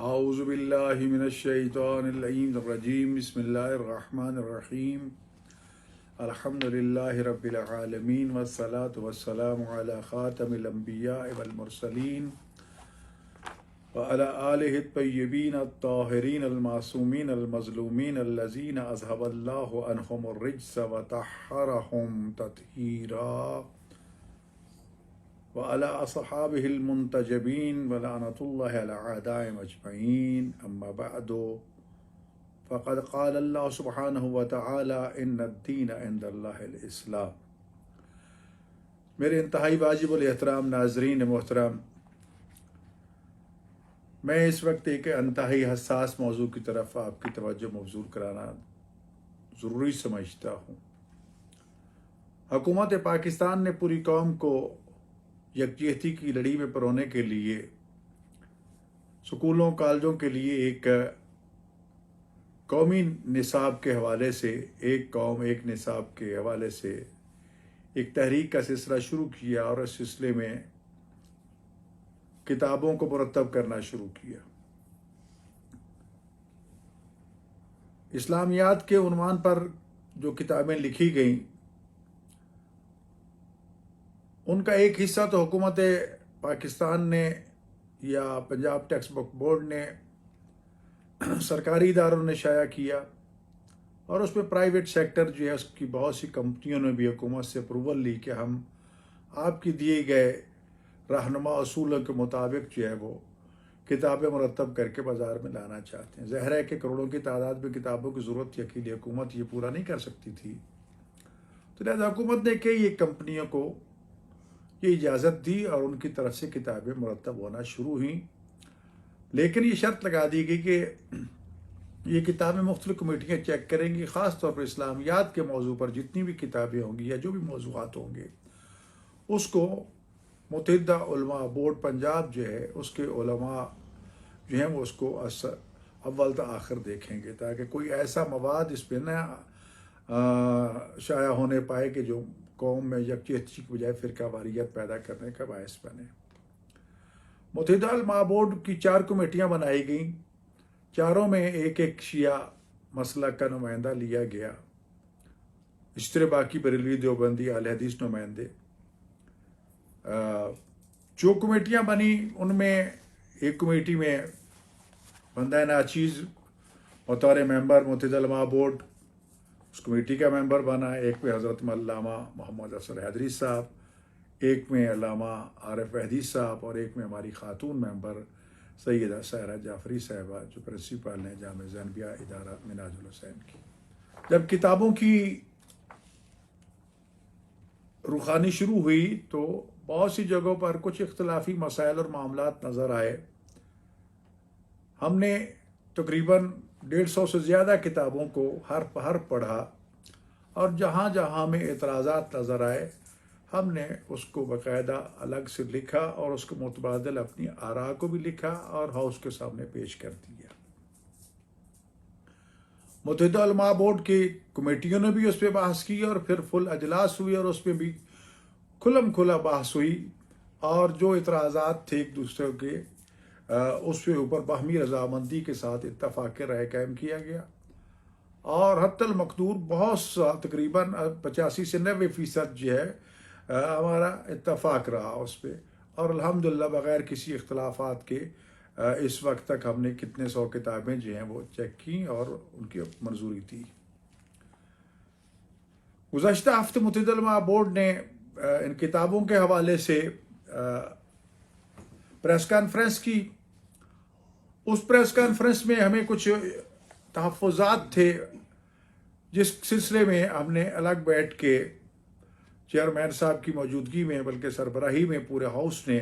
اعوذ باللہ من الشیطان اللعین الرجیم بسم اللہ الرحمن الرحیم الحمد للہ رب العالمین والصلاة والسلام علی خاتم الانبیاء والمرسلین وعلی آلہ الطیبین الطاہرین المعصومین المظلومین الذین اذھب اللہ عنہم الرجس وطہرہم تطہیرا وعلى أصحابه المنتجبين ولعنة الله على أعدائهم أجمعين أما بعد فقد قال الله سبحانه وتعالى إن الدين عند الله الإسلام۔ میرے انتہائی واجب الاحترام ناظرین محترم، میں اس وقت ایک انتہائی حساس موضوع کی طرف آپ کی توجہ مبذول کرانا ضروری سمجھتا ہوں۔ حکومت پاکستان نے پوری قوم کو یکجہتی کی لڑی میں پرونے کے لیے سکولوں کالجوں کے لیے ایک قومی نصاب کے حوالے سے ایک قوم ایک نصاب کے حوالے سے ایک تحریک کا سلسلہ شروع کیا اور اس سلسلے میں کتابوں کو مرتب کرنا شروع کیا۔ اسلامیات کے عنوان پر جو کتابیں لکھی گئیں ان کا ایک حصہ تو حکومت پاکستان نے یا پنجاب ٹیکسٹ بک بورڈ نے سرکاری اداروں نے شائع کیا، اور اس میں پرائیویٹ سیکٹر جو ہے اس کی بہت سی کمپنیوں نے بھی حکومت سے اپروول لی کہ ہم آپ کی دیے گئے رہنما اصولوں کے مطابق جو ہے وہ کتابیں مرتب کر کے بازار میں لانا چاہتے ہیں۔ ظاہر ہے کہ کروڑوں کی تعداد میں کتابوں کی ضرورت تھی، اکیلی حکومت یہ پورا نہیں کر سکتی تھی، تو لہٰذا حکومت نے کئی ایک کمپنیوں کو یہ اجازت دی اور ان کی طرف سے کتابیں مرتب ہونا شروع ہوئیں، لیکن یہ شرط لگا دی گئی کہ یہ کتابیں مختلف کمیٹیاں چیک کریں گی، خاص طور پر اسلامیات کے موضوع پر جتنی بھی کتابیں ہوں گی یا جو بھی موضوعات ہوں گے اس کو متحدہ علماء بورڈ پنجاب جو ہے اس کے علماء جو ہیں وہ اس کو اول تا آخر دیکھیں گے، تاکہ کوئی ایسا مواد اس پہ نہ شائع ہونے پائے کہ جو قوم میں یکجہتی کی بجائے فرقہ واریت پیدا کرنے کا باعث بنے۔ متحدہ علماء بورڈ کی 4 کمیٹیاں بنائی گئیں، چاروں میں ایک ایک شیعہ مسلک کا نمائندہ لیا گیا، اشتر باقی بریلوی دیوبندی اہل حدیث نمائندے۔ جو کمیٹیاں بنی ان میں ایک کمیٹی میں بندہ ناچیز بطور ممبر متحدہ علماء بورڈ اس کمیٹی کا ممبر بنا، ایک میں حضرت علامہ محمد افضل حیدری صاحب، ایک میں علامہ عارف حدیث صاحب، اور ایک میں ہماری خاتون ممبر سیدہ سائرہ جعفری صاحبہ جو پرنسپل ہیں جامعہ زینبیہ ادارہ منہاج الحسین کی۔ جب کتابوں کی رخانی شروع ہوئی تو بہت سی جگہوں پر کچھ اختلافی مسائل اور معاملات نظر آئے۔ ہم نے تقریباً 150 سے زیادہ کتابوں کو حرف حرف پڑھا، اور جہاں جہاں میں اعتراضات نظر آئے ہم نے اس کو باقاعدہ الگ سے لکھا اور اس کو متبادل اپنی آراء کو بھی لکھا اور ہاؤس کے سامنے پیش کر دیا۔ متحدہ علماء بورڈ کی کمیٹیوں نے بھی اس پہ بحث کی اور پھر فل اجلاس ہوئی اور اس پہ بھی کھلم کھلا بحث ہوئی، اور جو اعتراضات تھے ایک دوسرے کے اس کے اوپر باہمی رضامندی کے ساتھ اتفاق رائے قائم کیا گیا، اور حتی المقدور بہت سا تقریباً 85 سے 90% جو ہے ہمارا اتفاق رہا اس پہ، اور الحمدللہ بغیر کسی اختلافات کے اس وقت تک ہم نے کتنے 100 کتابیں جو ہیں وہ چیک کی اور ان کی منظوری تھی۔ گزشتہ ہفتے متحدہ علماء بورڈ نے ان کتابوں کے حوالے سے پریس کانفرنس کی۔ اس پریس کانفرنس میں ہمیں کچھ تحفظات تھے، جس سلسلے میں ہم نے الگ بیٹھ کے چیئرمین صاحب کی موجودگی میں بلکہ سربراہی میں پورے ہاؤس نے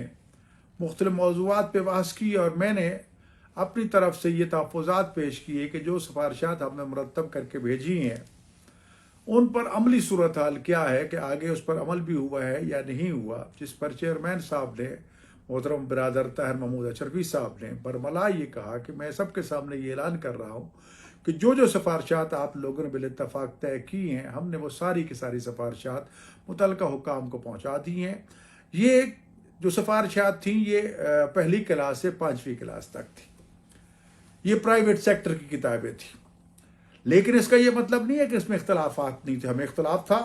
مختلف موضوعات پہ بحث کی، اور میں نے اپنی طرف سے یہ تحفظات پیش کیے کہ جو سفارشات ہم نے مرتب کر کے بھیجی ہیں ان پر عملی صورتحال کیا ہے، کہ آگے اس پر عمل بھی ہوا ہے یا نہیں ہوا، جس پر چیئرمین صاحب نے محترم برادر طاہر محمود اشرفی صاحب نے برملا یہ کہا کہ میں سب کے سامنے یہ اعلان کر رہا ہوں کہ جو سفارشات آپ لوگوں نے بالاتفاق طے کی ہیں ہم نے وہ ساری کی ساری سفارشات متعلقہ حکام کو پہنچا دی ہیں۔ یہ جو سفارشات تھیں یہ پہلی کلاس سے 5ویں کلاس تک تھی۔ یہ پرائیویٹ سیکٹر کی کتابیں تھیں. لیکن اس کا یہ مطلب نہیں ہے کہ اس میں اختلافات نہیں تھے. ہمیں اختلاف تھا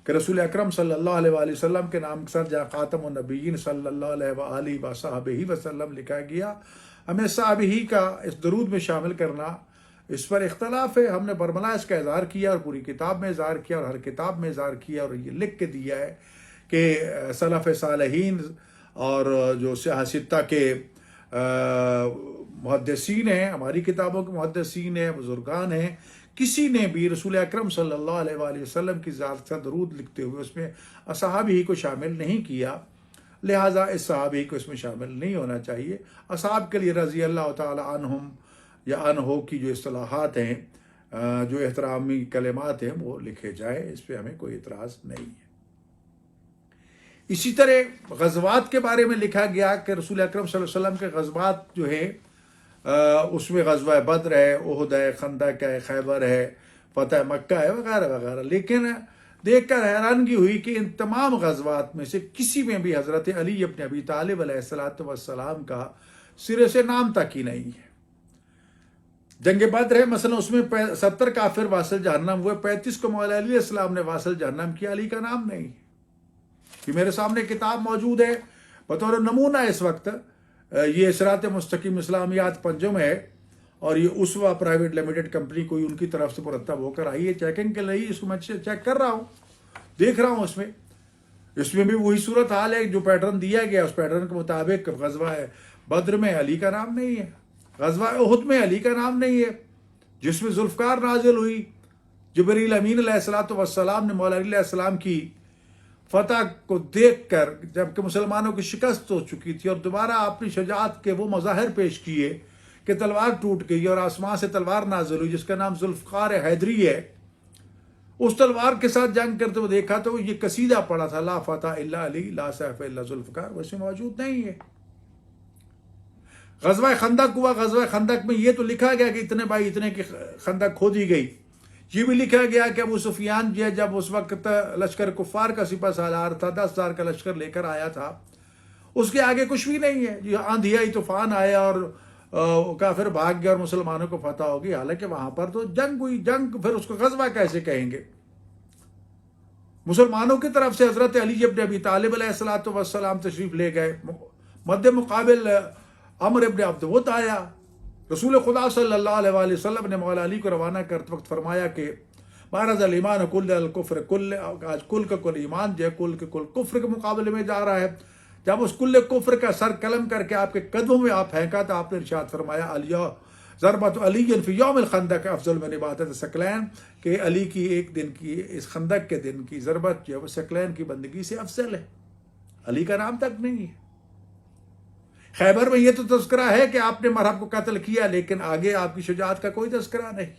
کہ رسول اکرم صلی اللہ علیہ وآلہ وسلم کے نام کے ساتھ جہاں خاتم النبیین صلی اللہ علیہ وآلہ وصحبہ وسلم لکھا گیا، ہمیں صحابہ کا اس درود میں شامل کرنا، اس پر اختلاف ہے. ہم نے برملا اس کا اظہار کیا اور پوری کتاب میں اظہار کیا اور ہر کتاب میں اظہار کیا اور یہ لکھ کے دیا ہے کہ سلف صالحین اور جو سیاہ ستہ کے محدثین ہیں، ہماری کتابوں کے محدثین ہیں، بزرگان ہیں، کسی نے بھی رسول اکرم صلی اللہ علیہ وآلہ وسلم کی ذات کا درود لکھتے ہوئے اس میں اصحابہ کو شامل نہیں کیا. لہٰذا اس صحابی کو اس میں شامل نہیں ہونا چاہیے. اصحاب کے لیے رضی اللہ تعالی عنہم یا عنہو کی جو اصطلاحات ہیں، جو احترامی کلمات ہیں، وہ لکھے جائے، اس پہ ہمیں کوئی اعتراض نہیں ہے. اسی طرح غزوات کے بارے میں لکھا گیا کہ رسول اکرم صلی اللہ علیہ وسلم کے غزوات جو ہے اس میں غزوہ بدر ہے، احد ہے، خندق ہے، خیبر ہے، فتح مکہ ہے، وغیرہ وغیرہ. لیکن دیکھ کر حیرانگی ہوئی کہ ان تمام غزوات میں سے کسی میں بھی حضرت علی ابن ابی طالب علیہ السلام کا سرے سے نام تک ہی نہیں ہے. جنگ بدر ہے مثلا، اس میں 70 کافر واصل جہنم ہوئے، 35 کو مولا علی علیہ السلام نے واصل جہنم کیا، علی کا نام نہیں ہے. کہ میرے سامنے کتاب موجود ہے بطور نمونہ اس وقت، یہ صراط مستقیم اسلامیات پنجم ہے اور یہ اسوا پرائیویٹ لمیٹڈ کمپنی کوئی ان کی طرف سے مرتب ہو کر آئی ہے چیکنگ کے لیے. اس کو میں چیک کر رہا ہوں، دیکھ رہا ہوں، اس میں بھی وہی صورت حال ہے جو پیٹرن دیا گیا، اس پیٹرن کے مطابق غزوہ بدر میں علی کا نام نہیں ہے، غزوہ احد میں علی کا نام نہیں ہے، جس میں ذوالفقار نازل ہوئی. جبریل امین علیہ السلام نے مولا علی علیہ السلام کی فتح کو دیکھ کر، جبکہ مسلمانوں کی شکست ہو چکی تھی اور دوبارہ اپنی شجاعت کے وہ مظاہر پیش کیے کہ تلوار ٹوٹ گئی اور آسمان سے تلوار نازل ہوئی جس کا نام ذوالفقار حیدری ہے. اس تلوار کے ساتھ جنگ کرتے ہوئے دیکھا تو یہ قصیدہ پڑا تھا، لا فتح الا علی لا سیف الا ذوالفقار، ویسے موجود نہیں ہے. غزوہ خندق ہوا، غزوہ خندق میں یہ تو لکھا گیا کہ اتنے بائی اتنے کی خندق کھودی گئی. یہ بھی لکھا گیا کہ ابو سفیان جو ہے جب اس وقت لشکر کفار کا سپہ سالار تھا، 10,000 کا لشکر لے کر آیا تھا، اس کے آگے کچھ بھی نہیں ہے. یہ آندھی آئی، طوفان آیا اور کافر بھاگ گیا اور مسلمانوں کو فتح ہوگی. حالانکہ وہاں پر تو جنگ ہوئی، جنگ پھر اس کو غزوہ کیسے کہیں گے؟ مسلمانوں کی طرف سے حضرت علی ابن ابی طالب علیہ السلام تشریف لے گئے، مد مقابل عمر ابن عبد ود آیا. رسول خدا صلی اللہ علیہ وآلہ وسلم نے مولا علی کو روانہ کرتے وقت فرمایا کہ مہاراج الایمان کل الکفر کل، آج کل کا کل ایمان جو ہے کل کے کل کفر کے مقابلے میں جا رہا ہے. جب اس کل کفر کا سر قلم کر کے آپ کے قدموں میں آپ پھینکا تو آپ نے ارشاد فرمایا علیہ ضربۃ علی فی یوم الخندق افضل من عبادت ثقلین، کہ علی کی ایک دن کی اس خندق کے دن کی ضربت جو ہے وہ ثقلین کی بندگی سے افضل ہے. علی کا نام تک نہیں ہے. خیبر میں یہ تو تذکرہ ہے کہ آپ نے مرحب کو قتل کیا، لیکن آگے آپ کی شجاعت کا کوئی تذکرہ نہیں.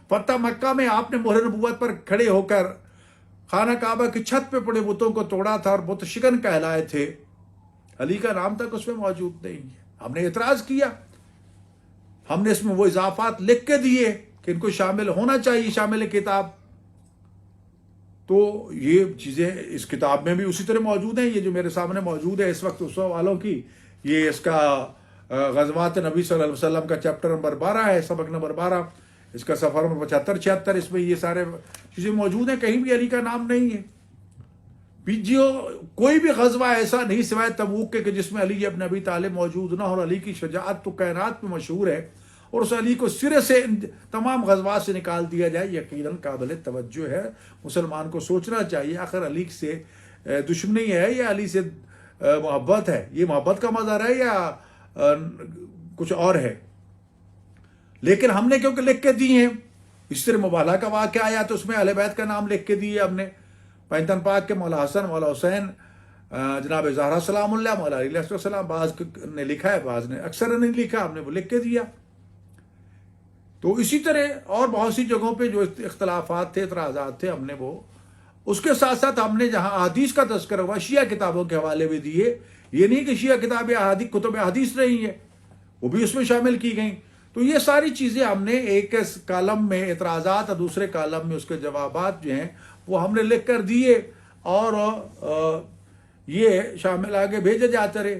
فتح مکہ میں آپ نے مہر نبوت پر کھڑے ہو کر خانہ کعبہ کی چھت پہ پڑے بتوں کو توڑا تھا اور بت شکن کہلائے تھے. علی کا نام تک اس میں موجود نہیں ہے. ہم نے اعتراض کیا، ہم نے اس میں وہ اضافات لکھ کے دیے کہ ان کو شامل ہونا چاہیے، شامل کتاب. تو یہ چیزیں اس کتاب میں بھی اسی طرح موجود ہیں. یہ جو میرے سامنے موجود ہے اس وقت اس والوں کی، یہ اس کا غزوات نبی صلی اللہ علیہ وسلم کا چیپٹر نمبر 12 ہے، سبق نمبر 12، اس کا صفحہ نمبر 75-76، اس میں یہ سارے چیزیں موجود ہیں. کہیں بھی علی کا نام نہیں ہے. جو کوئی بھی غزوہ ایسا نہیں سوائے تبوک کے کہ جس میں علی ابن ابی طالب موجود نہ ہو. اور علی کی شجاعت تو کائنات میں مشہور ہے، اور اس علی کو سرے سے تمام غزوات سے نکال دیا جائے، یقیناً قابل توجہ ہے. مسلمان کو سوچنا چاہیے آخر علی سے دشمنی ہے یا علی سے محبت ہے؟ یہ محبت کا مظہر ہے یا کچھ اور ہے؟ لیکن ہم نے کیونکہ لکھ کے دی ہیں، اس طرح مبالغہ کا واقعہ آیا تو اس میں اہل بیت کا نام لکھ کے دیے ہم نے. پینتن پاک کے مولا حسن، مولا حسین، جناب زہرا سلام اللہ، مولا علی علیہ السلام، بعض نے لکھا ہے بعض نے اکثر نہیں لکھا، ہم نے وہ لکھ کے دیا. تو اسی طرح اور بہت سی جگہوں پہ جو اختلافات تھے، اعتراضات تھے، ہم نے وہ اس کے ساتھ ساتھ ہم نے جہاں احادیث کا تذکرہ ہوا شیعہ کتابوں کے حوالے بھی دیے. یہ نہیں کہ شیعہ کتابیں کتب احادیث نہیں ہیں، وہ بھی اس میں شامل کی گئیں. تو یہ ساری چیزیں ہم نے ایک کالم میں اعتراضات اور دوسرے کالم میں اس کے جوابات جو ہیں وہ ہم نے لکھ کر دیے، اور یہ شامل آگے بھیجے جاتے رہے.